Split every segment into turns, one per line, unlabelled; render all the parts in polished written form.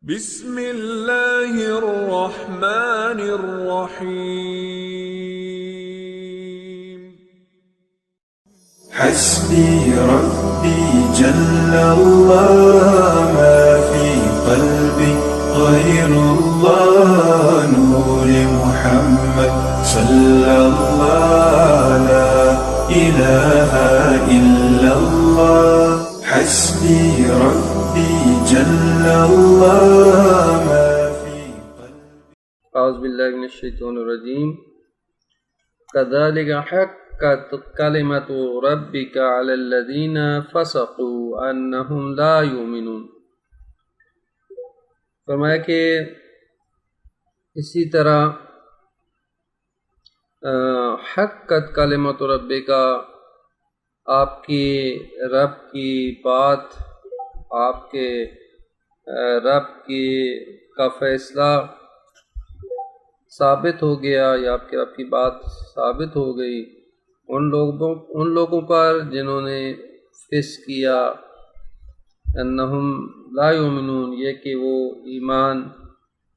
بسم اللہ الرحمن الرحیم
حسبي ربي جل الله ما في قلبي غير الله نور محمد صلى الله لا إله إلا الله حسبي ربي جل الله ما في قلبي
اعوذ باللہ من الشیطان الرجیم كذلك حقت کلمۃ ربک علی الذین فسقوا انہم لا یؤمنون۔ فرمایا کہ اسی طرح حقت کلمۃ ربک، آپ کی رب کی بات، آپ کے رب کا فیصلہ ثابت ہو گیا، یا آپ کے رب کی بات ثابت ہو گئی ان لوگوں پر جنہوں نے فسق کیا، انہم لا یؤمنون، یہ کہ وہ ایمان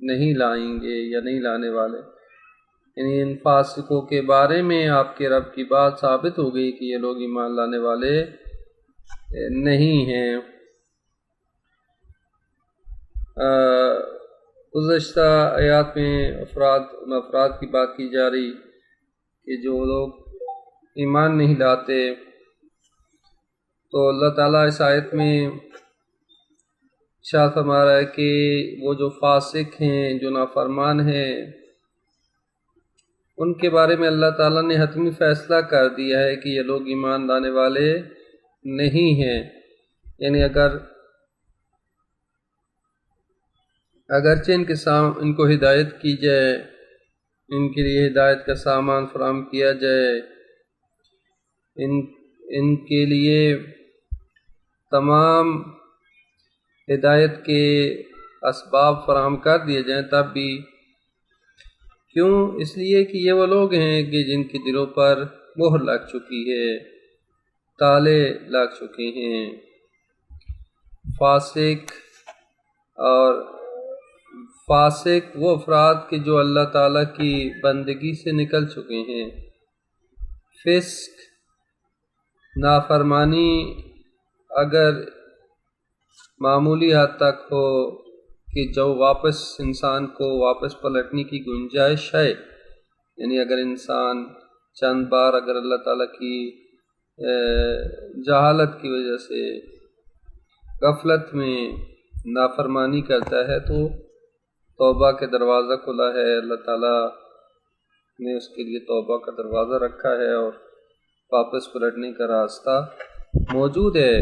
نہیں لائیں گے یا نہیں لانے والے، یعنی ان فاسقوں کے بارے میں آپ کے رب کی بات ثابت ہو گئی کہ یہ لوگ ایمان لانے والے نہیں ہیں۔ گزشتہ آیات میں ان افراد کی بات کی جا رہی کہ جو لوگ ایمان نہیں لاتے، تو اللہ تعالیٰ اس آیت میں ارشاد فرما رہا ہے کہ وہ جو فاسق ہیں، جو نافرمان ہیں، ان کے بارے میں اللہ تعالیٰ نے حتمی فیصلہ کر دیا ہے کہ یہ لوگ ایمان لانے والے نہیں ہیں۔ یعنی اگرچہ ان کو ہدایت کی جائے، ان کے لیے ہدایت کا سامان فراہم کیا جائے، ان کے لیے تمام ہدایت کے اسباب فراہم کر دیے جائیں، تب بھی کیوں؟ اس لیے کہ یہ وہ لوگ ہیں کہ جن کے دلوں پر مہر لگ چکی ہے، تالے لگ چکے ہیں۔ فاسق وہ افراد کے جو اللہ تعالیٰ کی بندگی سے نکل چکے ہیں۔ فسق، نافرمانی اگر معمولی حد تک ہو کہ جو انسان کو واپس پلٹنے کی گنجائش ہے، یعنی اگر انسان چند بار اگر اللہ تعالیٰ کی جہالت کی وجہ سے غفلت میں نافرمانی کرتا ہے تو توبہ کے دروازہ کھلا ہے، اللہ تعالیٰ نے اس کے لیے توبہ کا دروازہ رکھا ہے اور واپس پلٹنے کا راستہ موجود ہے۔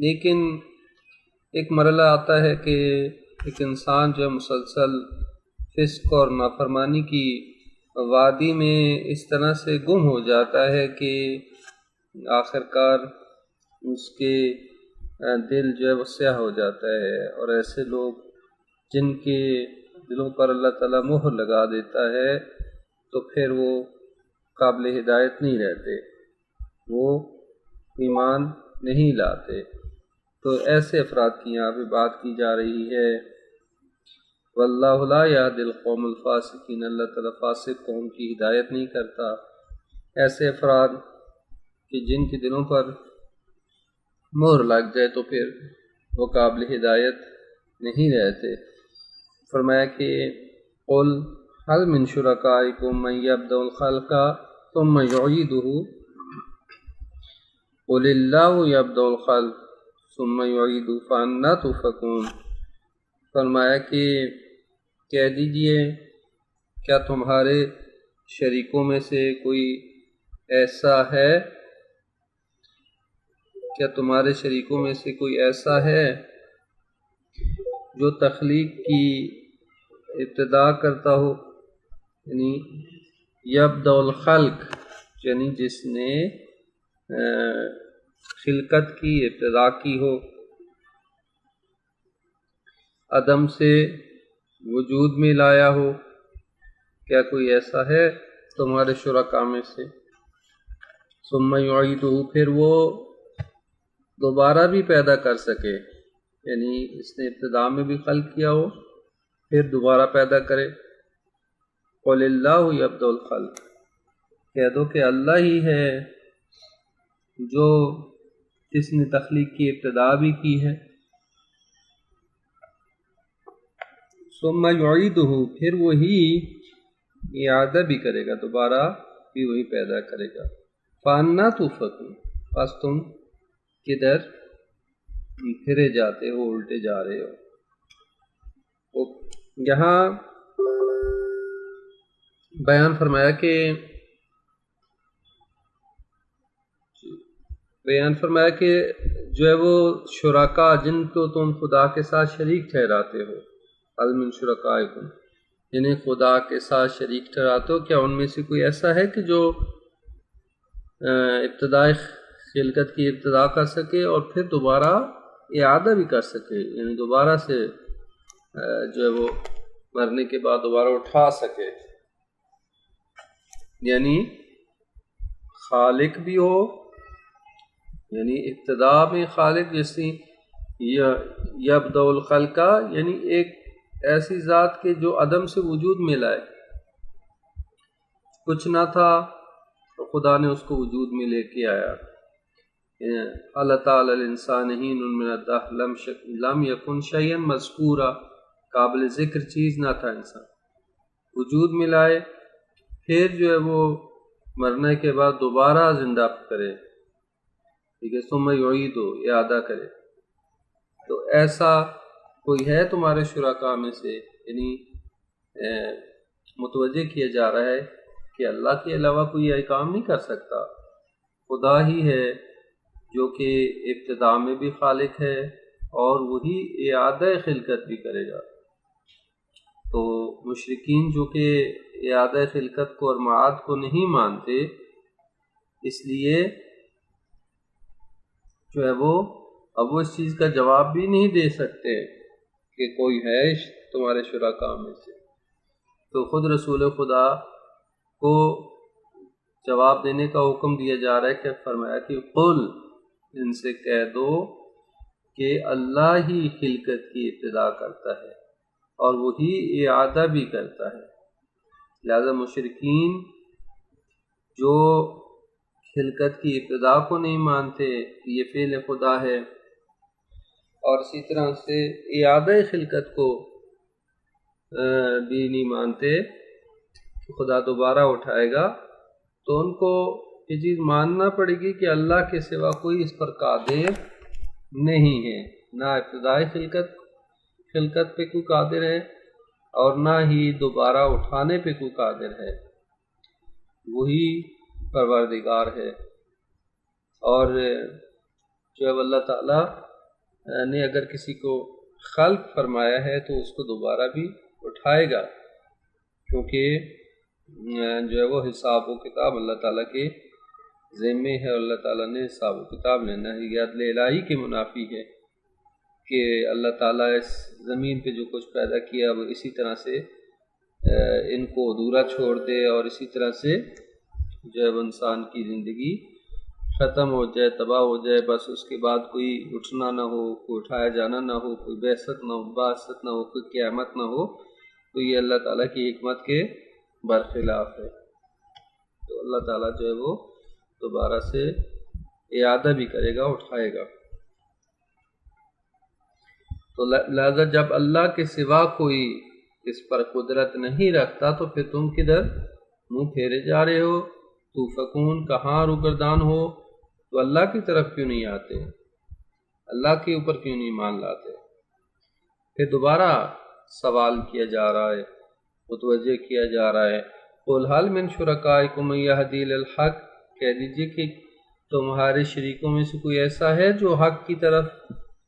لیکن ایک مرحلہ آتا ہے کہ ایک انسان جو مسلسل فسق اور نافرمانی کی وادی میں اس طرح سے گم ہو جاتا ہے کہ آخر کار اس کے دل جو ہے وہ سیاہ ہو جاتا ہے، اور ایسے لوگ جن کے دلوں پر اللہ تعالیٰ مہر لگا دیتا ہے تو پھر وہ قابل ہدایت نہیں رہتے، وہ ایمان نہیں لاتے۔ تو ایسے افراد کی یہاں پہ بات کی جا رہی ہے۔ واللہ لا یہدی القوم الفاسقین، اللہ تعالیٰ فاسق قوم کی ہدایت نہیں کرتا۔ ایسے افراد کہ جن کے دلوں پر مہر لگ جائے تو پھر وہ قابل ہدایت نہیں رہتے۔ فرمایا کہ قل هل من شرکائکم من یبدأ الخلق ثم یعیدہ قل اللہ یبدأ الخلق ثم یعیدہ فأنی تؤفکون۔ فرمایا کہ کہہ دیجئے، کیا تمہارے شریکوں میں سے کوئی ایسا ہے جو تخلیق کی ابتدا کرتا ہو، یعنی یبدأ الخلق، یعنی جس نے خلقت کی ابتدا کی ہو، عدم سے وجود میں لایا ہو، کیا کوئی ایسا ہے تمہارے شرکاء میں سے؟ ثم یعیدہ، پھر وہ دوبارہ بھی پیدا کر سکے، یعنی اس نے ابتدا میں بھی خلق کیا ہو پھر دوبارہ پیدا کرے۔ قل اللہ یبدأ الخلق، کہہ دو کہ اللہ ہی ہے جو جس نے تخلیق کی ابتدا بھی کی ہے۔ ثم یعیدہ، پھر وہی اعادہ بھی کرے گا، دوبارہ بھی وہی پیدا کرے گا۔ فَأَنَّىٰ تُؤْفَكُونَ، پس تم کدھر پھرے جاتے ہو، الٹے جا رہے ہو۔ یہاں بیان فرمایا کہ جو ہے وہ شرکا جن کو تم خدا کے ساتھ شریک ٹھہراتے ہو، هل من شرکائکم، جنہیں خدا کے ساتھ شریک ٹھہراتے ہو، کیا ان میں سے کوئی ایسا ہے کہ جو ابتدائی خلقت کی ابتدا کر سکے اور پھر دوبارہ اعادہ بھی کر سکے، یعنی دوبارہ سے جو ہے وہ مرنے کے بعد دوبارہ اٹھا سکے، یعنی خالق بھی ہو، یعنی ابتدا میں خالق، جیسے یبدأ الخلق، یعنی ایک ایسی ذات کے جو عدم سے وجود میں لائے، کچھ نہ تھا تو خدا نے اس کو وجود میں لے کے آیا۔ اللہ تعالی الانسان حین من الدہر لم یکن شیئا مذکورا، قابل ذکر چیز نہ تھا، انسان وجود میں لائے، پھر جو ہے وہ مرنے کے بعد دوبارہ زندہ کرے، ٹھیک ہے، ثم یعیدہ، اعادہ کرے۔ تو ایسا کوئی ہے تمہارے شرکاء میں سے، یعنی متوجہ کیا جا رہا ہے کہ اللہ کے علاوہ کوئی یہ کام نہیں کر سکتا، خدا ہی ہے جو کہ ابتدا میں بھی خالق ہے اور وہی اعادہ خلقت بھی کرے گا۔ تو مشرکین جو کہ اعادہ خلقت کو اور معاد کو نہیں مانتے، اس لیے جو ہے وہ اب وہ اس چیز کا جواب بھی نہیں دے سکتے کہ کوئی ہے تمہارے شرکاء میں سے۔ تو خود رسول خدا کو جواب دینے کا حکم دیا جا رہا ہے کہ فرمایا کہ قل، ان سے کہہ دو کہ اللہ ہی خلقت کی ابتدا کرتا ہے اور وہی اعادہ بھی کرتا ہے۔ لہذا مشرکین جو خلقت کی ابتدا کو نہیں مانتے کہ یہ فعل خدا ہے، اور اسی طرح سے اعادہ خلقت کو بھی نہیں مانتے کہ خدا دوبارہ اٹھائے گا، تو ان کو یہ چیز ماننا پڑے گی کہ اللہ کے سوا کوئی اس پر قادر نہیں ہے، نہ ابتدائی خلقت پہ کوئی قادر ہے اور نہ ہی دوبارہ اٹھانے پہ کوئی قادر ہے، وہی پروردگار ہے۔ اور جو اب اللہ تعالیٰ نے اگر کسی کو خلق فرمایا ہے تو اس کو دوبارہ بھی اٹھائے گا، کیونکہ جو ہے وہ حساب و کتاب اللہ تعالیٰ کے ذمے ہے، اور اللہ تعالیٰ نے حساب و کتاب لینا ہے۔ یہ عدل الہی کے منافی ہے کہ اللہ تعالیٰ اس زمین پہ جو کچھ پیدا کیا وہ اسی طرح سے ان کو ادھورا چھوڑ دے، اور اسی طرح سے جو ہے وہ انسان کی زندگی ختم ہو جائے، تباہ ہو جائے، بس اس کے بعد کوئی اٹھنا نہ ہو، کوئی اٹھایا جانا نہ ہو، کوئی بعثت نہ ہو، بعثت نہ ہو، کوئی قیامت نہ ہو، تو یہ اللہ تعالیٰ کی حکمت کے برخلاف ہے۔ تو اللہ تعالیٰ جو ہے وہ دوبارہ سے اعادہ بھی کرے گا، اٹھائے گا۔ تو لہذا جب اللہ کے سوا کوئی اس پر قدرت نہیں رکھتا تو پھر تم کدھر منہ پھیرے جا رہے ہو؟ توفکون، کہاں روگردان ہو؟ تو اللہ کی طرف کیوں نہیں آتے؟ اللہ کے اوپر کیوں نہیں مان لاتے؟ پھر دوبارہ سوال کیا جا رہا ہے، متوجہ کیا جا رہا ہے، قل هل من شرکائکم من یہدی للحق، کہہ دیجئے کہ تمہارے شریکوں میں سے کوئی ایسا ہے جو حق کی طرف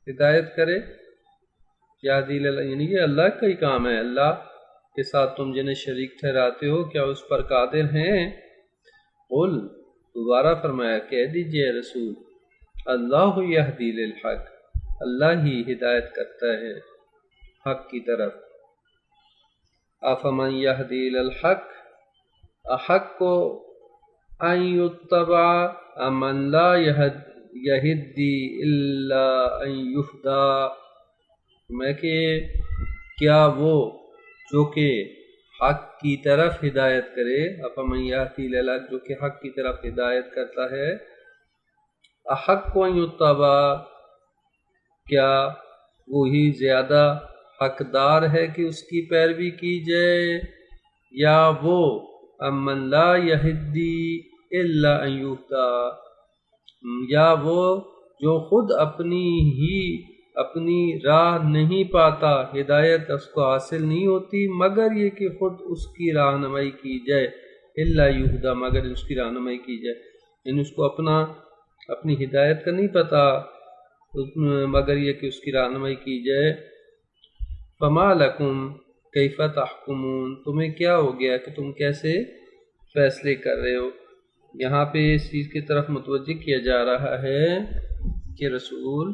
ہدایت کرے؟ یہدی یعنی یہ اللہ کا ہی کام ہے، اللہ کے ساتھ تم جنہیں شریک ٹھہراتے ہو کیا اس پر قادر ہیں؟ قل، دوبارہ فرمایا کہہ دیجئے رسول، اللہ یہدی للحق، اللہ ہی ہدایت کرتا ہے حق کی طرف۔ افمن یہدی للحق، حق کو ان یتبع امن لا یہدی الا ان یہدا میں کہ کیا وہ جو کہ حق کی طرف ہدایت کرے، افمن یہدی الی الحق، جو کہ حق کی طرف ہدایت کرتا ہے، احق ان یتبع، کیا وہی زیادہ حقدار ہے کہ اس کی پیروی کی جائے، یا وہ امن لا یہدی الا ان یہدی، یا وہ جو خود اپنی راہ نہیں پاتا، ہدایت اس کو حاصل نہیں ہوتی مگر یہ کہ خود اس کی رہنمائی کی جائے، الا یہدی، مگر اس کی رہنمائی کی جائے، یعنی اس کو اپنی ہدایت کا نہیں پتا مگر یہ کہ اس کی رہنمائی کی جائے۔ فما لکم کیف تحکمون، تمہیں کیا ہو گیا کہ تم کیسے فیصلے کر رہے ہو؟ یہاں پہ اس چیز کی طرف متوجہ کیا جا رہا ہے کہ رسول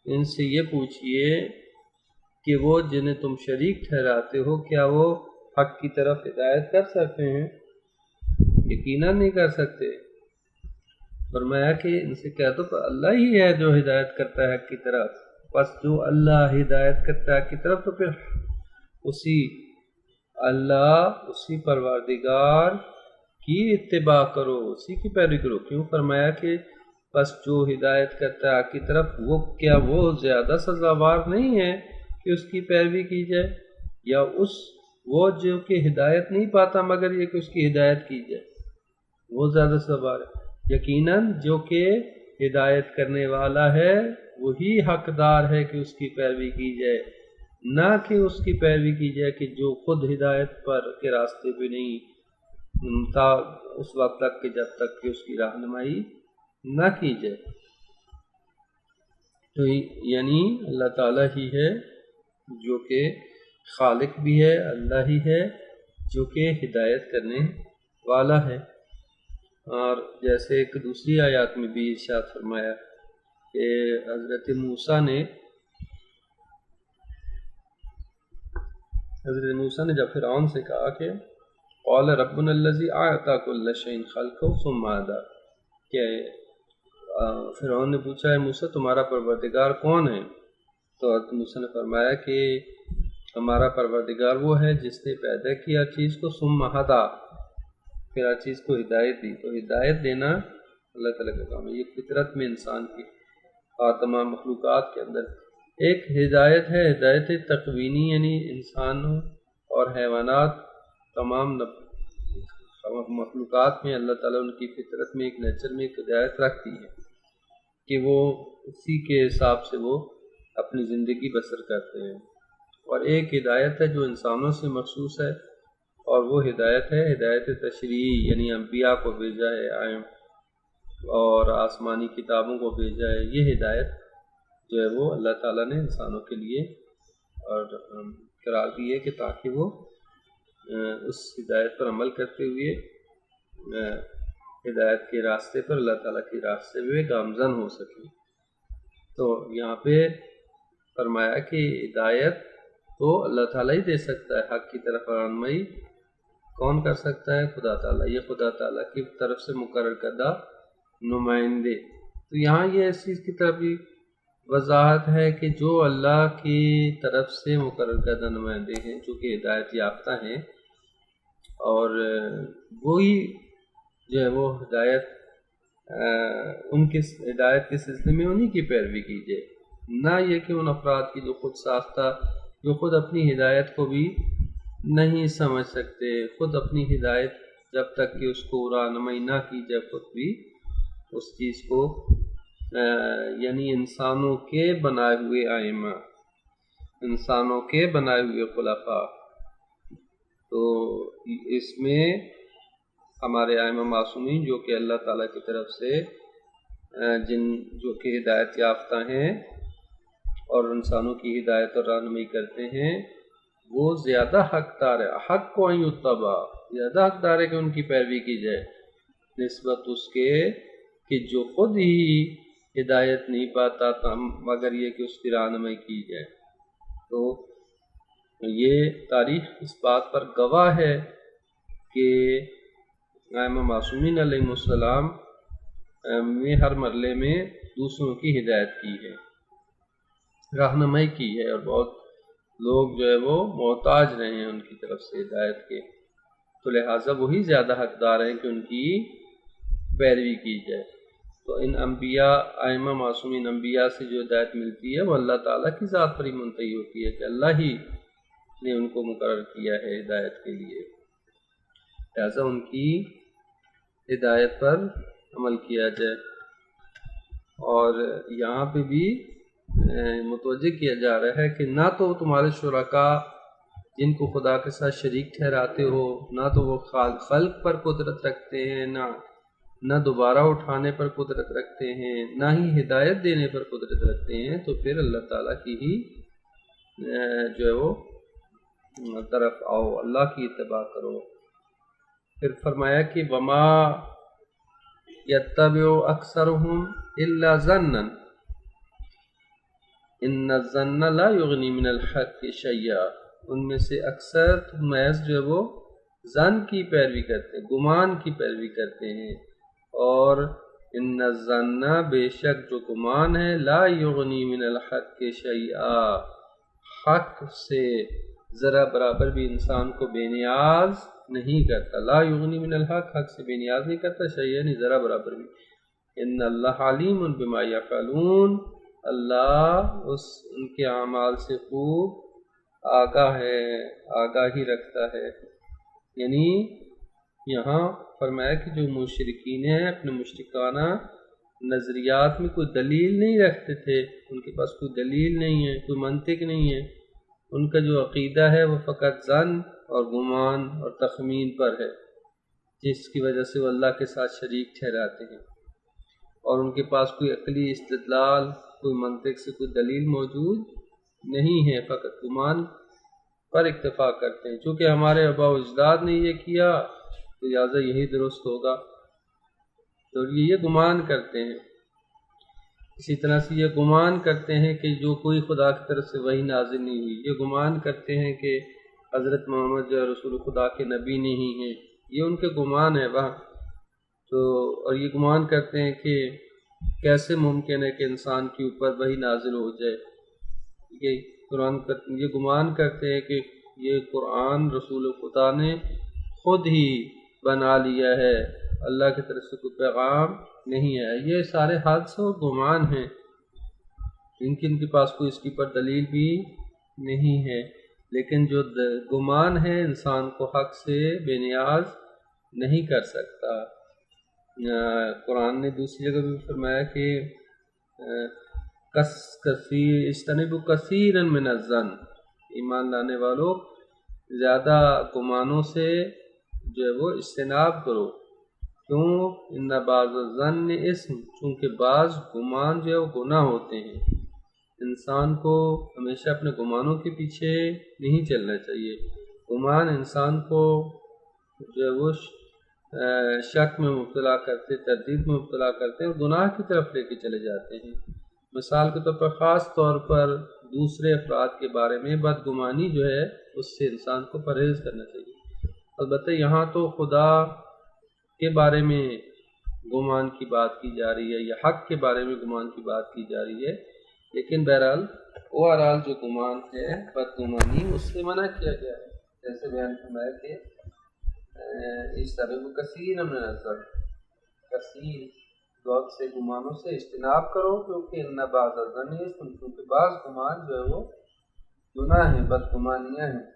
ان سے یہ پوچھئے کہ وہ جنہیں تم شریک ٹھہراتے ہو کیا وہ حق کی طرف ہدایت کر سکتے ہیں؟ یقیناً نہیں کر سکتے۔ فرمایا کہ ان سے کہہ دو کہ اللہ ہی ہے جو ہدایت کرتا ہے حق کی طرف، بس جو اللہ ہدایت کرتا ہے حق کی طرف تو پھر اسی پروردگار کی اتباع کرو، اسی کی پیروی کرو۔ کیوں؟ فرمایا کہ بس جو ہدایت کرتا ہے حق کی طرف وہ زیادہ سزاوار نہیں ہے کہ اس کی پیروی کی جائے، یا وہ جو کہ ہدایت نہیں پاتا مگر یہ کہ اس کی ہدایت کی جائے، وہ زیادہ سزاوار ہے۔ یقیناً جو کہ ہدایت کرنے والا ہے وہی حقدار ہے کہ اس کی پیروی کی جائے، نہ کہ اس کی پیروی کی جائے کہ جو خود ہدایت پر کے راستے پہ نہیں تا اس وقت تک کہ جب تک کہ اس کی رہنمائی نہ کی جائے۔ تو یعنی اللہ تعالیٰ ہی ہے جو کہ خالق بھی ہے، اللہ ہی ہے جو کہ ہدایت کرنے والا ہے۔ اور جیسے ایک دوسری آیات میں بھی ارشاد فرمایا کہ حضرت موسیٰ نے جب فرعون سے کہا کہ قال ربنا الذی اعطى كل شيء خلقه ثم هدى، کہ فرعون نے پوچھا ہے موسیٰ تمہارا پروردگار کون ہے؟ تو حضرت موسیٰ نے فرمایا کہ ہمارا پروردگار وہ ہے جس نے پیدا کیا چیز کو ثم ہدی، پھر ہر چیز کو ہدایت دی۔ تو ہدایت دینا اللہ تعالیٰ کا کام ہے، یہ فطرت میں انسان کی اور تمام مخلوقات کے اندر ایک ہدایت ہے، ہدایت تکوینی، یعنی انسانوں اور حیوانات تمام مخلوقات میں اللہ تعالیٰ ان کی فطرت میں ایک نیچر میں ایک ہدایت رکھتی ہے کہ وہ اسی کے حساب سے وہ اپنی زندگی بسر کرتے ہیں، اور ایک ہدایت ہے جو انسانوں سے مخصوص ہے، اور وہ ہدایت ہے ہدایت تشریعی، یعنی انبیاء کو بھیجا ہے اور آسمانی کتابوں کو بھیجا ہے۔ یہ ہدایت جو ہے وہ اللہ تعالیٰ نے انسانوں کے لیے اور قرار دی ہے کہ تاکہ وہ اس ہدایت پر عمل کرتے ہوئے ہدایت کے راستے پر اللہ تعالیٰ کے راستے میں گامزن ہو سکیں۔ تو یہاں پہ فرمایا کہ ہدایت تو اللہ تعالیٰ ہی دے سکتا ہے، حق کی طرف رہنمائی کون کر سکتا ہے؟ خدا تعالیٰ، یہ خدا تعالیٰ کی طرف سے مقرر کردہ نمائندے۔ تو یہاں یہ اس چیز کی طرف بھی وضاحت ہے کہ جو اللہ کی طرف سے مقرر کردہ نمائندے ہیں جو کہ ہدایت یافتہ ہیں، اور وہی جو ہے وہ ہدایت ان کی ہدایت کے سلسلے میں انہی کی پیروی کیجیے، نہ یہ کہ ان افراد کی جو خود ساختہ، جو خود اپنی ہدایت کو بھی نہیں سمجھ سکتے، خود اپنی ہدایت جب تک کہ اس کو رہنمائی نہ کی جائے خود بھی اس چیز کو، یعنی انسانوں کے بنائے ہوئے ائمہ، انسانوں کے بنائے ہوئے خلفاء، تو اس میں ہمارے ائمہ معصومین جو کہ اللہ تعالیٰ کی طرف سے جو کہ ہدایت یافتہ ہیں اور انسانوں کی ہدایت اور رہنمائی کرتے ہیں، وہ زیادہ حقدار ہے، حق کو ان یتبع، زیادہ حقدار ہے کہ ان کی پیروی کی جائے نسبت اس کے کہ جو خود ہی ہدایت نہیں پاتا مگر یہ کہ اس کی رہنمائی کی جائے۔ تو یہ تاریخ اس بات پر گواہ ہے کہ ائمہ معصومین علیہ السلام نے ہر مرحلے میں دوسروں کی ہدایت کی ہے، رہنمائی کی ہے، اور بہت لوگ جو ہے وہ محتاج رہے ہیں ان کی طرف سے ہدایت کے، تو لہٰذا وہی زیادہ حقدار ہیں کہ ان کی پیروی کی جائے۔ تو ان انبیاء، ائمہ معصومین انبیاء سے جو ہدایت ملتی ہے وہ اللہ تعالیٰ کی ذات پر ہی منتہی ہوتی ہے کہ اللہ ہی نے ان کو مقرر کیا ہے ہدایت کے لیے، لہٰذا ان کی ہدایت پر عمل کیا جائے۔ اور یہاں پہ بھی متوجہ کیا جا رہا ہے کہ نہ تو تمہارے شرکاء جن کو خدا کے ساتھ شریک ٹھہراتے ہو، نہ تو وہ خلق پر قدرت رکھتے ہیں، نہ دوبارہ اٹھانے پر قدرت رکھتے ہیں، نہ ہی ہدایت دینے پر قدرت رکھتے ہیں، تو پھر اللہ تعالیٰ کی ہی جو ہے وہ طرف آؤ، اللہ کی اتباع کرو۔ پھر فرمایا کہ وما یتبع اکثرهم الا ظنا ان الظن لا یغنی من الحق شیئا، ان میں سے اکثر محض جو ہے وہ ظن کی پیروی کرتے ہیں، گمان کی پیروی کرتے ہیں، اور ان الظن بے شک جو گمان ہے لا یغنی من الحق شیئا، حق سے ذرا برابر بھی انسان کو بے نیاز نہیں کرتا، لا یغنی من الحق، حق سے بے نیاز نہیں کرتا، شیئا نہیں ذرا برابر بھی۔ ان اللہ علیم بما یفعلون، اللہ ان کے اعمال سے خوب آگاہ ہے، آگاہی رکھتا ہے۔ یعنی یہاں فرمایا کہ جو مشرکین ہیں اپنے مشرکانہ نظریات میں کوئی دلیل نہیں رکھتے تھے، ان کے پاس کوئی دلیل نہیں ہے، کوئی منطق نہیں ہے، ان کا جو عقیدہ ہے وہ فقط ظن اور گمان اور تخمین پر ہے، جس کی وجہ سے وہ اللہ کے ساتھ شریک ٹھہراتے ہیں، اور ان کے پاس کوئی عقلی استدلال، کوئی منطق سے کوئی دلیل موجود نہیں ہے، فقط گمان پر اکتفا کرتے ہیں۔ چونکہ ہمارے آباء و اجداد نے یہ کیا تو لہٰذا یہی درست ہوگا، تو یہ گمان کرتے ہیں۔ اسی طرح سے یہ گمان کرتے ہیں کہ جو کوئی خدا کی طرف سے وحی نازل نہیں ہوئی، یہ گمان کرتے ہیں کہ حضرت محمد جو رسول خدا کے نبی نہیں ہیں، یہ ان کے گمان ہے وہاں تو، اور یہ گمان کرتے ہیں کہ کیسے ممکن ہے کہ انسان کے اوپر وحی نازل ہو جائے، یہ گمان کرتے ہیں کہ یہ قرآن رسول خدا نے خود ہی بنا لیا ہے، اللہ کی طرف سے کوئی پیغام نہیں ہے۔ یہ سارے حادثے و گمان ہیں، ان کے پاس کوئی اس کی پر دلیل بھی نہیں ہے، لیکن جو گمان ہے انسان کو حق سے بے نیاز نہیں کر سکتا۔ قرآن نے دوسری جگہ بھی فرمایا کہ اجتنبوا کثیرا من الظن، ایمان لانے والوں زیادہ گمانوں سے جو ہے وہ اجتناب کرو، کیوں؟ ان بعض الظن اسم، چونکہ بعض گمان جو ہے وہ گناہ ہوتے ہیں، انسان کو ہمیشہ اپنے گمانوں کے پیچھے نہیں چلنا چاہیے، گمان انسان کو جو ہے وہ شک میں مبتلا کرتے، تردید میں مبتلا کرتے ہیں اور گناہ کی طرف لے کے چلے جاتے ہیں۔ مثال کے طور پر، خاص طور پر دوسرے افراد کے بارے میں بدگمانی جو ہے اس سے انسان کو پرہیز کرنا چاہیے۔ البتہ یہاں تو خدا کے بارے میں گمان کی بات کی جا رہی ہے یا حق کے بارے میں گمان کی بات کی جا رہی ہے، لیکن بہرحال اوورآل جو گمان ہے بدگمانی، اس سے منع کیا گیا ہے، جیسے بیان فرمایا کہ اجتنبوا کثیرا من الظن، کثیر بہت سے گمانوں سے اجتناب کرو، کیونکہ ان بعض الظن اسم، کیونکہ بعض گمان جو ہے وہ گناہ ہیں، بدگمانیاں ہیں،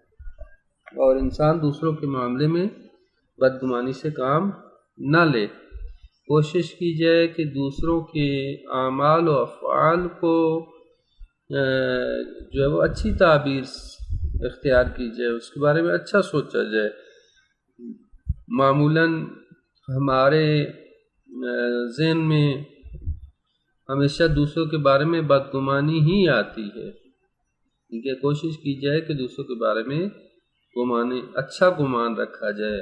اور انسان دوسروں کے معاملے میں بدگمانی سے کام نہ لے۔ کوشش کی جائے کہ دوسروں کے اعمال و افعال کو جو ہے وہ اچھی تعبیر اختیار کی جائے، اس کے بارے میں اچھا سوچا جائے۔ معمولاً ہمارے ذہن میں ہمیشہ دوسروں کے بارے میں بدگمانی ہی آتی ہے، ٹھیک ہے، کوشش کی جائے کہ دوسروں کے بارے میں اچھا گمان رکھا جائے۔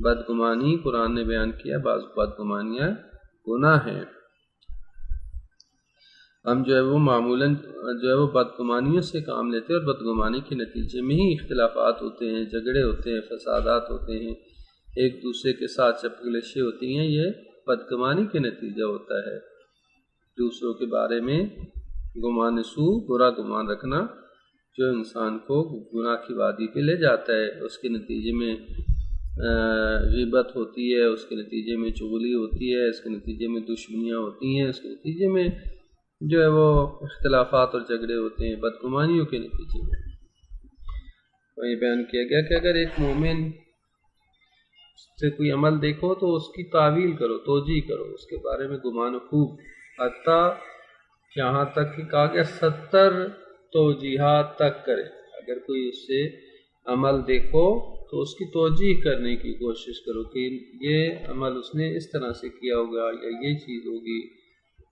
بدگمانی قرآن نے بیان کیا، بعض بدگمانیاں گناہ ہیں، ہم جو ہے وہ معمولاً جو ہے وہ بدگمانیوں سے کام لیتے ہیں، اور بدگمانی کے نتیجے میں ہی اختلافات ہوتے ہیں، جھگڑے ہوتے ہیں، فسادات ہوتے ہیں، ایک دوسرے کے ساتھ چپگلشیں ہوتی ہیں، یہ بدگمانی کے نتیجہ ہوتا ہے۔ دوسروں کے بارے میں گمان سو برا گمان رکھنا جو انسان کو گناہ کی وادی پہ لے جاتا ہے، اس کے نتیجے میں غیبت ہوتی ہے، اس کے نتیجے میں چغلی ہوتی ہے، اس کے نتیجے میں دشمنیاں ہوتی ہیں، اس کے نتیجے میں جو ہے وہ اختلافات اور جھگڑے ہوتے ہیں بدگمانیوں کے نتیجے میں۔ تو یہ بیان کیا گیا کہ اگر ایک مومن سے کوئی عمل دیکھو تو اس کی تعویل کرو، توجیہ کرو، اس کے بارے میں گمان خوب، حتیٰ یہاں تک کہ کہا گیا 70 توجیحات تک کرے۔ اگر کوئی اس سے عمل دیکھو تو اس کی توجیہ کرنے کی کوشش کرو کہ یہ عمل اس نے اس طرح سے کیا ہوگا یا یہ چیز ہوگی،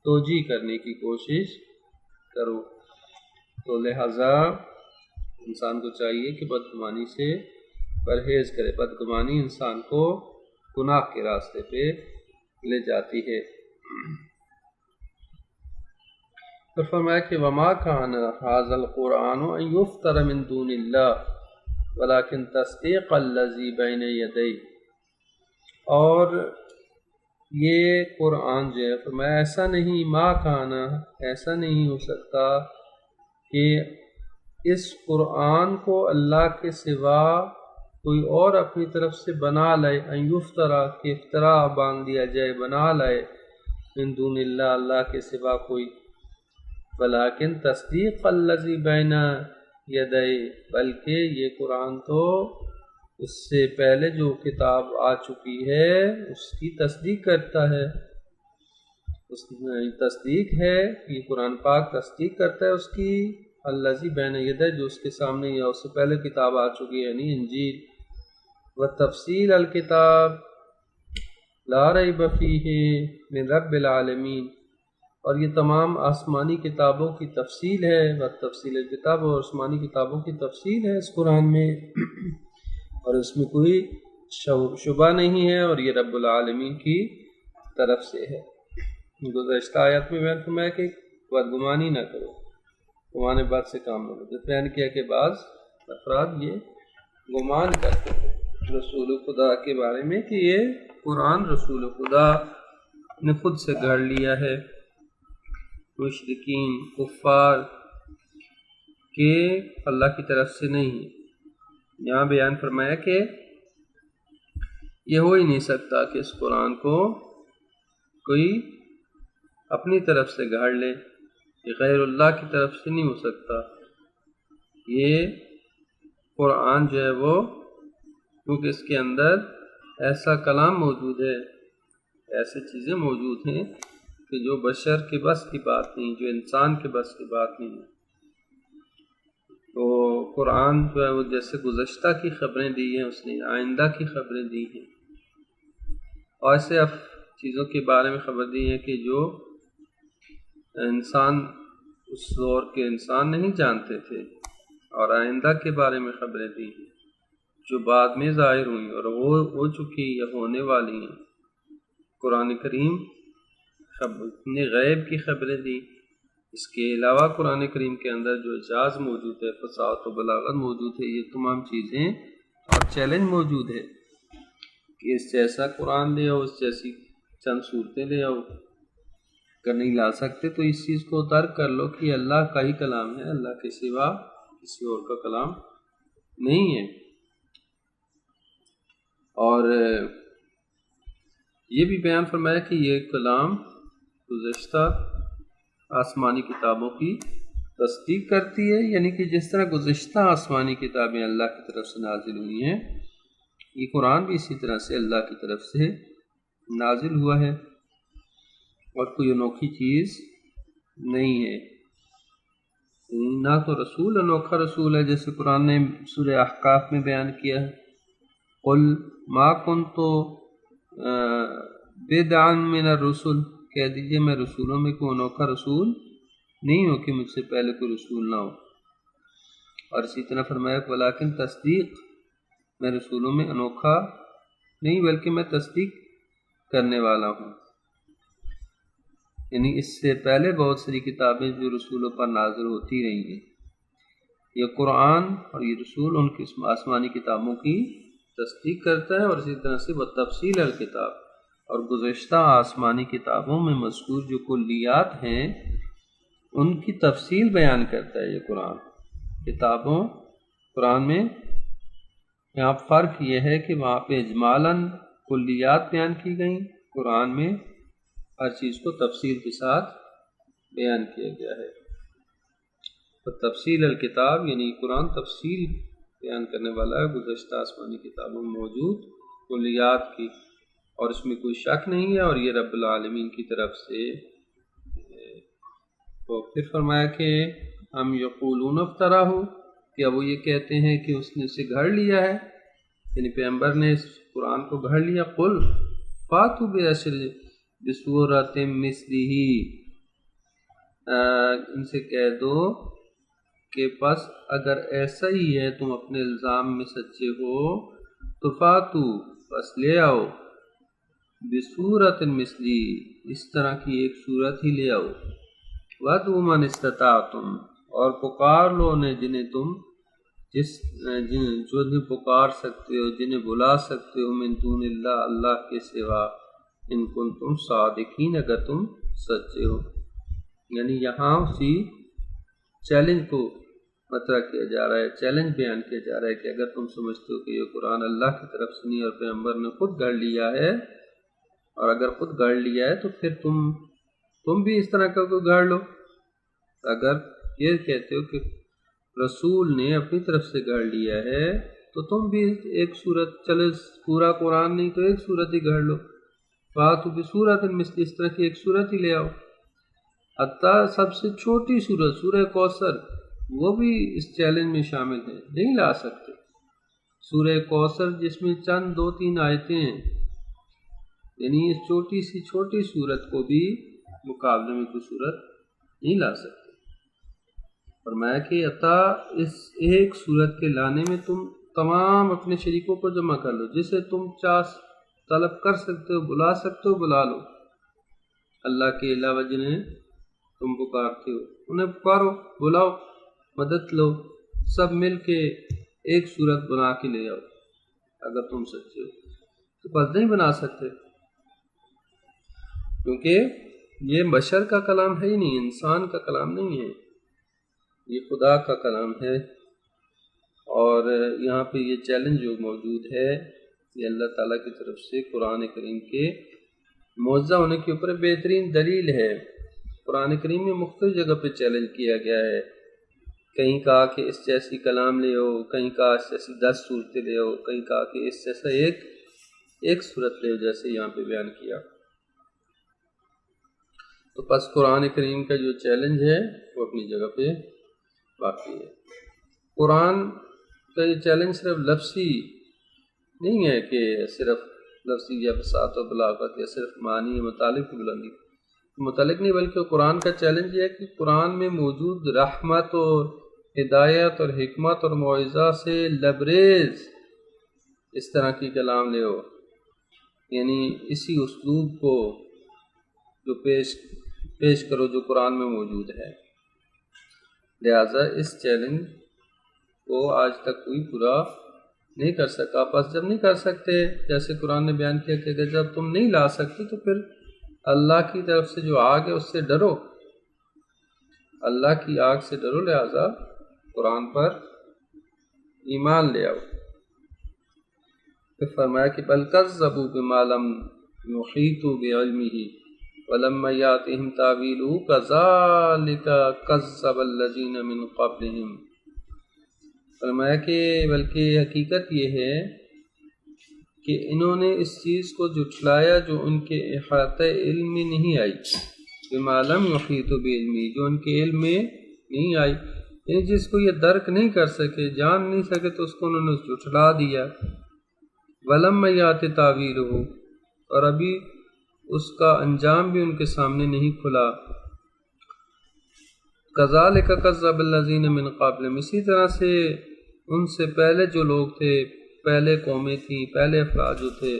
توجیہ کرنے کی کوشش کرو۔ تو لہٰذا انسان کو چاہیے کہ بدگمانی سے پرہیز کرے۔ بدگمانی انسان کو گناہ کے راستے پہ لے جاتی ہے۔ تو فرمایا کہ وما کان ھذا القرآن ان یفتر من دون اللہ ولکن تصدیق الذی بین یدیہ، اور یہ قرآن جو ہے فرمایا ایسا نہیں، ما کان، ایسا نہیں ہو سکتا کہ اس قرآن کو اللہ کے سوا کوئی اور اپنی طرف سے بنا لائے، ان یفترا کہ افترا باندھ دیا جائے، بنا لائے، من دون اللہ، اللہ کے سوا کوئی، ولیکن تصدیق الذی بین یدیہ، بلکہ یہ قرآن تو اس سے پہلے جو کتاب آ چکی ہے اس کی تصدیق کرتا ہے، اس کی تصدیق ہے، یہ قرآن پاک تصدیق کرتا ہے اس کی، الذی بین یدیہ، جو اس کے سامنے یا اس سے پہلے کتاب آ چکی ہے یعنی انجیل، وتفصیل الکتاب لا ریب فیہ من رب العالمین، اور یہ تمام آسمانی کتابوں کی تفصیل ہے، وتفصیل الکتاب، اور آسمانی کتابوں کی تفصیل ہے اس قرآن میں، اور اس میں کوئی شبہ نہیں ہے، اور یہ رب العالمین کی طرف سے ہے۔ گزشتہ آیات میں بیان فرمایا کہ بدگمانی نہ کرو، گمان بات سے کام نہ لو۔ بیان کیا کہ بعض افراد یہ گمان کرتے ہیں رسول خدا کے بارے میں کہ یہ قرآن رسول خدا نے خود سے گھڑ لیا ہے، مشرکین کفار کہ اللہ کی طرف سے نہیں ہے۔ یہاں بیان فرمایا کہ یہ ہو ہی نہیں سکتا کہ اس قرآن کو کوئی اپنی طرف سے گھاڑ لے، یہ غیر اللہ کی طرف سے نہیں ہو سکتا۔ یہ قرآن جو ہے وہ کیونکہ اس کے اندر ایسا کلام موجود ہے، ایسے چیزیں موجود ہیں کہ جو بشر کے بس کی بات نہیں، جو انسان کے بس کی بات نہیں ہے۔ تو قرآن جو ہے وہ جیسے گزشتہ کی خبریں دی ہیں، اس نے آئندہ کی خبریں دی ہیں، اور ایسے اب چیزوں کے بارے میں خبر دی ہیں کہ جو انسان اس دور کے انسان نہیں جانتے تھے، اور آئندہ کے بارے میں خبریں دی ہیں جو بعد میں ظاہر ہوئیں اور وہ ہو چکی یا ہونے والی ہیں۔ قرآن کریم نے غیب کی خبریں دی، اس کے علاوہ قرآن کریم کے اندر جو اعجاز موجود ہے، فصاحت و بلاغت موجود ہے، یہ تمام چیزیں اور چیلنج موجود ہے کہ اس جیسا قرآن لے آؤ، اس جیسی چند صورتیں لے آؤ، اگر نہیں لا سکتے تو اس چیز کو درک کر لو کہ اللہ کا ہی کلام ہے، اللہ کے سوا کسی اور کا کلام نہیں ہے۔ اور یہ بھی بیان فرمایا کہ یہ کلام گزشتہ آسمانی کتابوں کی تصدیق کرتی ہے، یعنی کہ جس طرح گزشتہ آسمانی کتابیں اللہ کی طرف سے نازل ہوئی ہیں، یہ قرآن بھی اسی طرح سے اللہ کی طرف سے نازل ہوا ہے، اور کوئی انوکھی چیز نہیں ہے۔ نہ تو رسول انوکھا رسول ہے، جیسے قرآن نے سورہ احقاف میں بیان کیا ہے، قل ما کنت بدعا من الرسل، کہہ دیجئے میں رسولوں میں کوئی انوکھا رسول نہیں ہوں کہ مجھ سے پہلے کوئی رسول نہ ہو۔ اور اسی طرح فرمایا ولیکن تصدیق، میں رسولوں میں انوکھا نہیں بلکہ میں تصدیق کرنے والا ہوں، یعنی اس سے پہلے بہت ساری کتابیں جو رسولوں پر نازل ہوتی رہی ہیں، یہ قرآن اور یہ رسول ان کی آسمانی کتابوں کی تصدیق کرتا ہے، اور اسی طرح سے بتفصیل الکتاب، اور گزشتہ آسمانی کتابوں میں مذکور جو کلیات ہیں ان کی تفصیل بیان کرتا ہے یہ قرآن. کتابوں قرآن میں یہاں فرق یہ ہے کہ وہاں پہ اجمالاً کلیات بیان کی گئیں، قرآن میں ہر چیز کو تفصیل کے ساتھ بیان کیا گیا ہے. تو تفصیل الکتاب یعنی قرآن تفصیل بیان کرنے والا ہے گزشتہ آسمانی کتابوں میں موجود کلیات کی، اور اس میں کوئی شک نہیں ہے، اور یہ رب العالمین کی طرف سے. تو پھر فرمایا کہ ہم یقولون افطرہ ہو، کیا وہ یہ کہتے ہیں کہ اس نے اسے گھڑ لیا ہے، یعنی پیغمبر نے اس قرآن کو گھڑ لیا. قل فاتوا بعشر بسورۃ مثلہ، ان سے کہہ دو کہ بس اگر ایسا ہی ہے تم اپنے الزام میں سچے ہو تو فاتو بس لے آؤ بسورۃ مثلی، اس طرح کی ایک صورت ہی لے آؤ. وَادْعُوا مَنِ اسْتَطَعْتُمْ، اور پکار لو انہیں جنہیں تم جنہیں پکار سکتے ہو، جنہیں بلا سکتے ہو، من دون اللہ، اللہ کے سوا، ان کنتم صادقین، اگر تم سچے ہو. یعنی یہاں اسی چیلنج کو مطرح کیا جا رہا ہے، چیلنج بیان کیا جا رہا ہے کہ اگر تم سمجھتے ہو کہ یہ قرآن اللہ کی طرف سے نہیں اور پیغمبر نے خود گھڑ لیا ہے، اور اگر خود گھڑ لیا ہے تو پھر تم بھی اس طرح کا کوئی گھڑ لو. اگر یہ کہتے ہو کہ رسول نے اپنی طرف سے گھڑ لیا ہے تو تم بھی ایک صورت، چلے پورا قرآن نہیں تو ایک صورت ہی گھڑ لو. فاتوا بسورۃ مثلہ، اس طرح کی ایک صورت ہی لے آؤ. حتیٰ سب سے چھوٹی صورت سورہ کوثر وہ بھی اس چیلنج میں شامل ہے، نہیں لا سکتے. سورہ کوثر جس میں چند 2-3 آیتیں ہیں، یعنی اس چھوٹی سی چھوٹی صورت کو بھی مقابلے میں کوئی صورت نہیں لا سکتے. فرمایا کہ عطا اس ایک صورت کے لانے میں تم تمام اپنے شریکوں کو جمع کر لو، جسے تم طلب کر سکتے ہو، بلا سکتے ہو، بلا لو. اللہ کے علاوہ جنہیں تم پکارتے ہو انہیں پکارو، بلاؤ، مدد لو، سب مل کے ایک صورت بنا کے لے آؤ. اگر تم سچے ہو تو بس نہیں بنا سکتے، کیونکہ یہ بشر کا کلام ہے ہی نہیں، انسان کا کلام نہیں ہے، یہ خدا کا کلام ہے. اور یہاں پہ یہ چیلنج جو موجود ہے یہ اللہ تعالیٰ کی طرف سے قرآن کریم کے معجزہ ہونے کے اوپر بہترین دلیل ہے. قرآن کریم میں مختلف جگہ پہ چیلنج کیا گیا ہے، کہیں کہا کہ اس جیسی کلام لے ہو، کہیں کہا اس جیسی 10 صورتیں لے ہو، کہیں کہا کہ اس جیسا ایک صورت لے ہو، جیسے یہاں پہ بیان کیا. تو پس قرآن کریم کا جو چیلنج ہے وہ اپنی جگہ پہ باقی ہے. قرآن کا یہ چیلنج صرف لفظی نہیں ہے کہ صرف لفظی یا بساط و بلاغت یا صرف معنی یا مطالب کی بلندی متعلق نہیں، بلکہ قرآن کا چیلنج یہ ہے کہ قرآن میں موجود رحمت اور ہدایت اور حکمت اور معجزہ سے لبریز اس طرح کی کلام لے ہو، یعنی اسی اسلوب کو جو پیش کرو جو قرآن میں موجود ہے. لہٰذا اس چیلنج کو آج تک کوئی پورا نہیں کر سکا. پس جب نہیں کر سکتے، جیسے قرآن نے بیان کیا کہ جب تم نہیں لا سکتے تو پھر اللہ کی طرف سے جو آگ ہے اس سے ڈرو، اللہ کی آگ سے ڈرو. لہٰذا قرآن پر ایمان لے آؤ. پھر فرمایا کہ بل کذبوا بما لم یحیطوا بعلمہ ولما یاتہم تاویلہ کذالک کذب الذین من قبلہم. فرمایا کہ بلکہ حقیقت یہ ہے کہ انہوں نے اس چیز کو جھٹلایا جو ان کے احاطہ علم میں نہیں آئی، بما لم یحیطوا بعلمہ، جو ان کے علم میں نہیں آئی، یعنی جس کو یہ درک نہیں کر سکے، جان نہیں سکے، تو اس کو انہوں نے جھٹلا دیا. ولما یات تاویلہ، اور ابھی اس کا انجام بھی ان کے سامنے نہیں کھلا. کذالک کذب الذین من قبلہم، اسی طرح سے ان سے پہلے جو لوگ تھے، پہلے قومیں تھیں، پہلے افراد جو تھے،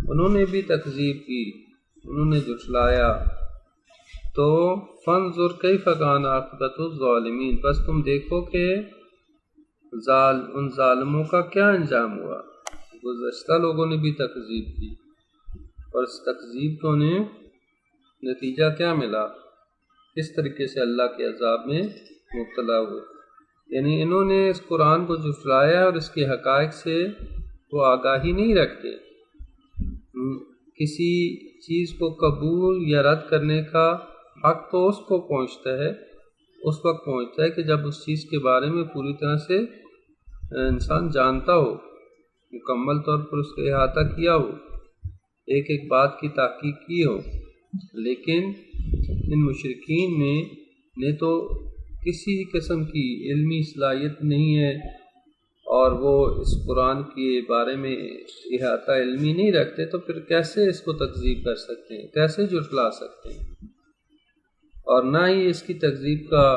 انہوں نے بھی تکذیب کی، انہوں نے جھٹلایا. تو فانظر کیف کان عاقبۃ الظالمین، بس تم دیکھو کہ ان ظالموں کا کیا انجام ہوا. گزشتہ لوگوں نے بھی تکذیب کی اور اس تکذیب کو انہیں نتیجہ کیا ملا. کس طریقے سے اللہ کے عذاب میں مبتلا ہوئے۔ یعنی انہوں نے اس قرآن کو جھٹلایا اور اس کے حقائق سے وہ آگاہی نہیں رکھتے۔ کسی چیز کو قبول یا رد کرنے کا حق تو اس کو پہنچتا ہے، اس وقت پہنچتا ہے کہ جب اس چیز کے بارے میں پوری طرح سے انسان جانتا ہو، مکمل طور پر اس کا احاطہ کیا ہو، ایک ایک بات کی تحقیق کی ہو۔ لیکن ان مشرکین نے تو کسی قسم کی علمی صلاحیت نہیں ہے، اور وہ اس قرآن کے بارے میں احاطہ علمی نہیں رکھتے، تو پھر کیسے اس کو تکذیب کر سکتے ہیں، کیسے جھٹلا سکتے ہیں؟ اور نہ ہی اس کی تکذیب کا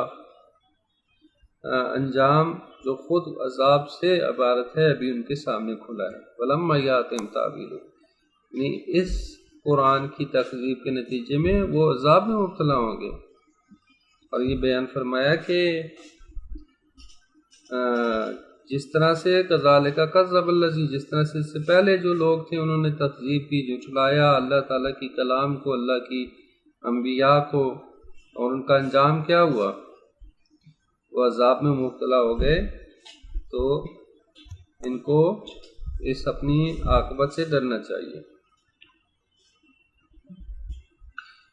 انجام جو خود عذاب سے عبارت ہے ابھی ان کے سامنے کھلا ہے۔ وَلَمَّا يَأْتِهِمْ تَأْوِيلُهُ، یعنی اس قرآن کی تکذیب کے نتیجے میں وہ عذاب میں مبتلا ہوں گے۔ اور یہ بیان فرمایا کہ جس طرح سے کذالک کذب الذین، جس طرح سے اس سے پہلے جو لوگ تھے انہوں نے تکذیب کی، جھٹلایا اللہ تعالیٰ کی کلام کو، اللہ کی انبیاء کو، اور ان کا انجام کیا ہوا؟ وہ عذاب میں مبتلا ہو گئے۔ تو ان کو اس اپنی عاقبت سے ڈرنا چاہیے۔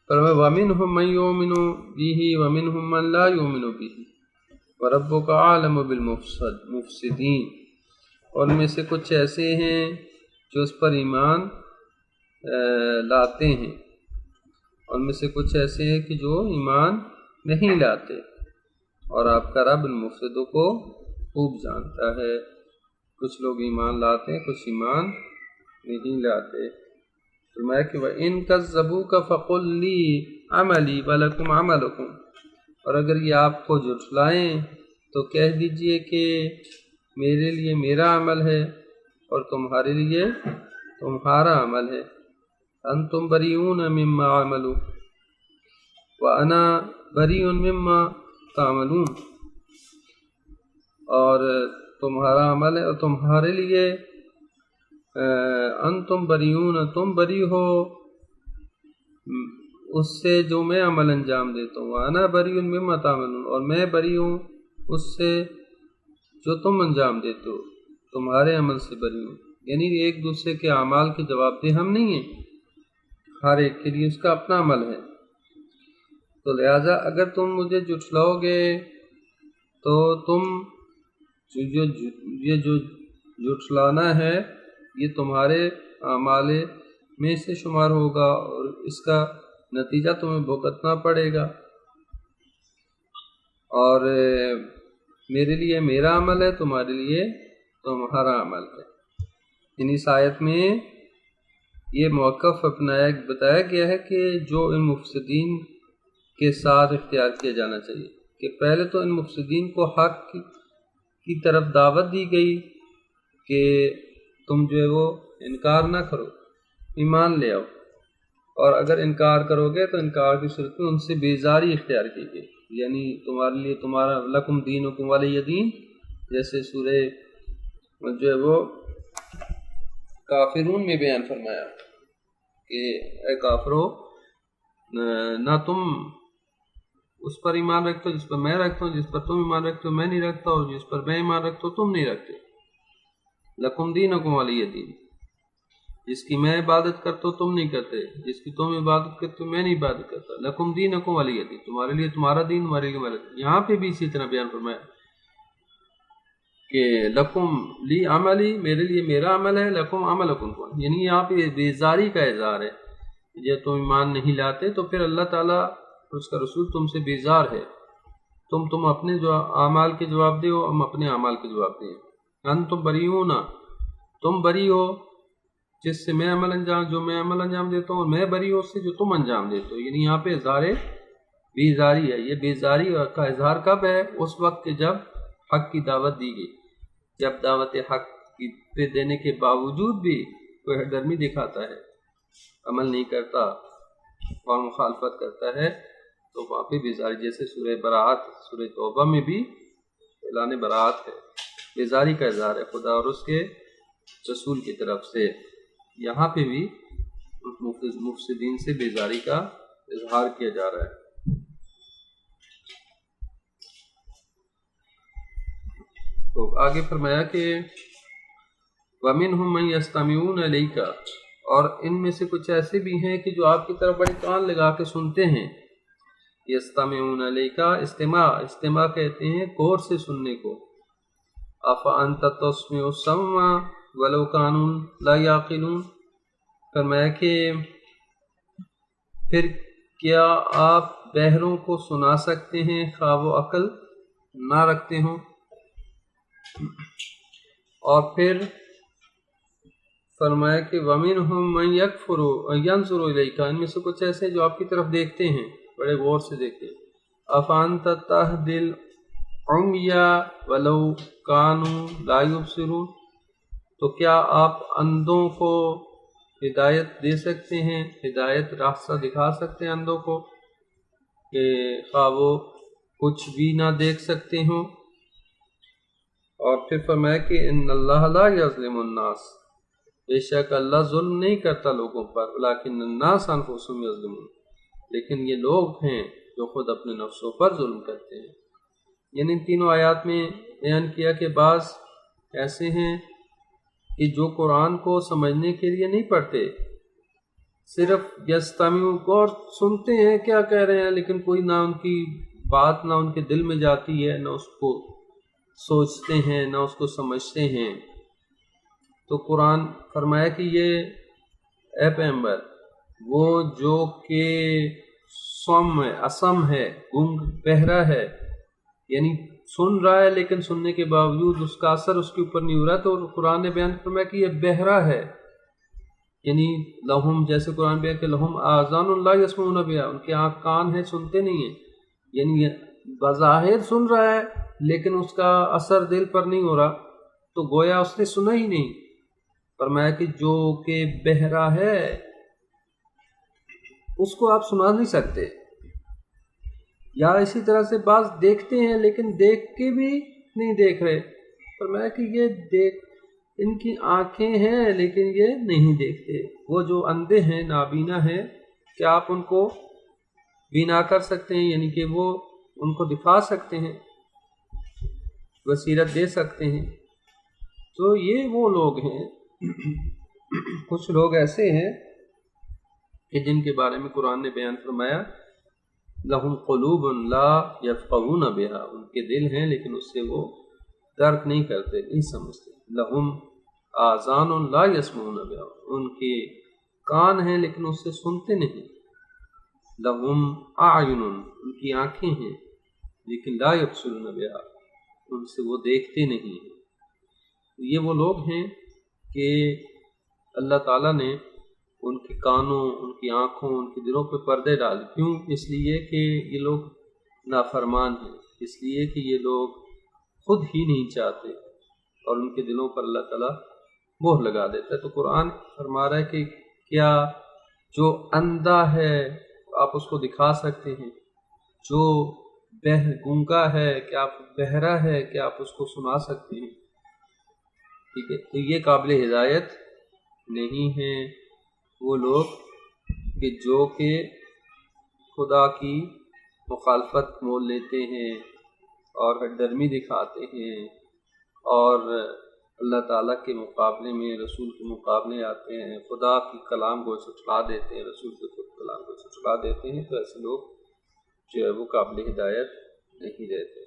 فرمایا وَمِنْهُمْ مَنْ يُؤْمِنُ بِهِ وَمِنْهُمْ مَنْ لَا يُؤْمِنُ بِهِ وَرَبُّكَ أَعْلَمُ بِالْمُفْسِدِينَ، اور ان میں سے کچھ ایسے ہیں جو اس پر ایمان لاتے ہیں، اور ان میں سے کچھ ایسے ہیں کہ جو ایمان نہیں لاتے، اور آپ کا رب المفسدوں کو خوب جانتا ہے۔ کچھ لوگ ایمان لاتے ہیں، کچھ ایمان نہیں لاتے۔ فرمایا کہ وَإِن كَذَّبُوكَ فَقُلْ لِي عَمَلِي وَلَكُمْ عَمَلُكُمْ، اور اگر یہ آپ کو جھٹلائیں تو کہہ دیجئے کہ میرے لیے میرا عمل ہے اور تمہارے لیے تمہارا عمل ہے۔ أَنْتُمْ بَرِيئُونَ مِمَّا عَمَلُوا وَأَنَا بَرِيءٌ مِمَّا تَعْمَلُونَ، اور تمہارا عمل ہے اور تمہارے لیے انتم بریون، تم بری ہو اس سے جو میں عمل انجام دیتا ہوں، انا بری مما تعملون، اور میں بری ہوں اس سے جو تم انجام دیتے ہو، تمہارے عمل سے بری ہوں۔ یعنی ایک دوسرے کے اعمال کے جواب دہ ہم نہیں ہیں، ہر ایک کے لیے اس کا اپنا عمل ہے۔ تو لہٰذا اگر تم مجھے جھٹلاؤ گے تو تم یہ جو جھٹلانا ہے یہ تمہارے اعمال میں سے شمار ہوگا، اور اس کا نتیجہ تمہیں بھگتنا پڑے گا۔ اور میرے لیے میرا عمل ہے، تمہارے لیے تمہارا عمل ہے۔ اس آیت میں یہ موقف بتایا گیا ہے کہ جو ان مفسدین کے ساتھ اختیار کیا جانا چاہیے، کہ پہلے تو ان مفسدین کو حق کی طرف دعوت دی گئی کہ تم جو ہے وہ انکار نہ کرو، ایمان لے آؤ، اور اگر انکار کرو گے تو انکار کی صورت میں ان سے بیزاری اختیار کی گئی، یعنی تمہارے لیے تمہارا لکم دینکم ولی دین، جیسے سورہ جو ہے وہ کافرون میں بیان فرمایا کہ اے کافرو، نہ تم اس پر ایمان رکھتے ہو جس پر میں رکھتا ہوں، جس پر تم ایمان رکھتے ہو میں نہیں رکھتا، اور جس پر میں ایمان رکھتا ہوں تم نہیں رکھتے۔ لکم دینکم ولی دین، جس کی میں عبادت کرتا ہوں تم نہیں کرتے، جس کی تم عبادت کرتے ہو میں نہیں عبادت کرتا۔ لکم دینکم ولی دین، تمہارے لیے تمہارا دین، ہمارے لیے ہمارا دین۔ یہاں پہ بھی اسی طرح بیان فرمایا کہ لکم لی عملی، میرے لیے میرا عمل ہے، لکم عملکم، یعنی یہاں پہ بیزاری کا اظہار ہے۔ جب تم ایمان نہیں لاتے تو پھر اللہ تعالیٰ اور اس کا رسول تم سے بیزار ہے، تم اپنے جو اعمال کے جواب دے ہو، ہم اپنے اعمال کے جواب دیں۔ انتم بریئون، تم بری ہو جس سے میں عمل انجام دیتا ہوں، اور میں بری ہوں اس سے جو تم انجام دیتے ہو۔ یعنی یہاں پہ اظہار بیزاری ہے۔ یہ بیزاری کا اظہار کب ہے؟ اس وقت کہ جب حق کی دعوت دی گئی، جب دعوت حق پہ دینے کے باوجود بھی کوئی گرمی دکھاتا ہے، عمل نہیں کرتا اور مخالفت کرتا ہے، تو وہاں پہ بیزاری، جیسے سورہ براءت، سورہ توبہ میں بھی اعلان براءت ہے، بیزاری کا اظہار ہے خدا اور اس کے رسول کی طرف سے۔ یہاں پہ بھی مفسدین سے بیزاری کا اظہار کیا جا رہا ہے۔ تو آگے فرمایا کہ وَمِنْهُمْ مَنْ يَسْتَمِعُونَ إِلَيْكَ، اور ان میں سے کچھ ایسے بھی ہیں کہ جو آپ کی طرف بڑے کان لگا کے سنتے ہیں. یستمعون الیک، استماع کہتے ہیں غور سے سننے کو. افانت تسمع الصم ولو كانوا لا يعقلون، فرمایا کہ پھر کیا آپ بہروں کو سنا سکتے ہیں خواہ وہ عقل نہ رکھتے ہوں. اور پھر فرمایا کہ وَمِنْهُمْ مَنْ يَنظُرُ إِلَيْكَ، ان میں سے کچھ ایسے جو آپ کی طرف دیکھتے ہیں، بڑے غور سے دیکھتے ہیں. أَفَأَنْتَ تَهْدِي الْعُمْيَ وَلَوْ كَانُوا لَا يُبْصِرُونَ، تو کیا آپ اندھوں کو ہدایت دے سکتے ہیں، ہدایت راستہ دکھا سکتے ہیں اندھوں کو کہ خواہ وہ کچھ بھی نہ دیکھ سکتے ہوں. اور پھر فرمایا کہ ان اللہ لا یظلم الناس، بے شک اللہ ظلم نہیں کرتا لوگوں پر، لیکن الناس انفسهم یظلمون، لیکن یہ لوگ ہیں جو خود اپنے نفسوں پر ظلم کرتے ہیں. یعنی ان تینوں آیات میں بیان کیا کہ بعض ایسے ہیں کہ جو قرآن کو سمجھنے کے لیے نہیں پڑھتے، صرف یستمعون غور سنتے ہیں کیا کہہ رہے ہیں، لیکن کوئی نہ ان کی بات نہ ان کے دل میں جاتی ہے، نہ اس کو سوچتے ہیں، نہ اس کو سمجھتے ہیں. تو قرآن فرمایا کہ یہ اے پیغمبر، وہ جو کہ صم ہے، اسم ہے، گنگ بہرا ہے، یعنی سن رہا ہے لیکن سننے کے باوجود اس کا اثر اس کے اوپر نہیں ہو رہا. تو قرآن نے بیان فرمایا کہ یہ بہرا ہے، یعنی لہم، جیسے قرآن بیان کہ لہم آذان لا یسمعون بہا، ان کے آنکھ کان ہیں سنتے نہیں ہیں. یعنی بظاہر سن رہا ہے لیکن اس کا اثر دل پر نہیں ہو رہا، تو گویا اس نے سنا ہی نہیں. فرمایا کہ جو کہ بہرا ہے اس کو آپ سنا نہیں سکتے. یا اسی طرح سے بعض دیکھتے ہیں لیکن دیکھ کے بھی نہیں دیکھ رہے. فرمایا کہ یہ ان کی آنکھیں ہیں لیکن یہ نہیں دیکھتے. وہ جو اندھے ہیں، نابینا ہیں، کہ آپ ان کو بینا کر سکتے ہیں، یعنی کہ وہ ان کو دکھا سکتے ہیں، بصیرت دے سکتے ہیں. تو یہ وہ لوگ ہیں. کچھ لوگ ایسے ہیں کہ جن کے بارے میں قرآن نے بیان فرمایا لہم قلوب لا یفقہون بہا، ان کے دل ہیں لیکن اس سے وہ درک نہیں کرتے، نہیں سمجھتے. لہم آذان لا یسمعون بہا، ان کے کان ہیں لیکن اس سے سنتے نہیں. لہم اعین، ان کی آنکھیں ہیں لیکن لا یبصرون بہا، ان سے وہ دیکھتے نہیں ہیں. یہ وہ لوگ ہیں کہ اللہ تعالیٰ نے ان کے کانوں، ان کی آنکھوں، ان کے دلوں پہ پردے ڈالے. کیوں؟ اس لیے کہ یہ لوگ نافرمان ہیں، اس لیے کہ یہ لوگ خود ہی نہیں چاہتے اور ان کے دلوں پر اللہ تعالیٰ مہر لگا دیتا ہے. تو قرآن فرما رہا ہے کہ کیا جو اندھا ہے آپ اس کو دکھا سکتے ہیں، جو گونگا ہے کیا آپ بہرا ہے کیا آپ اس کو سنا سکتے ہیں؟ ٹھیک ہے. تو یہ قابل ہدایت نہیں ہیں وہ لوگ کہ جو کہ خدا کی مخالفت مول لیتے ہیں اور ہٹ درمی دکھاتے ہیں اور اللہ تعالیٰ کے مقابلے میں، رسول کے مقابلے آتے ہیں، خدا کی کلام کو جھٹلا دیتے ہیں، رسول کے خود کلام کو جھٹلا دیتے ہیں. تو ایسے لوگ جو ہے وہ قابل ہدایت نہیں رہتے.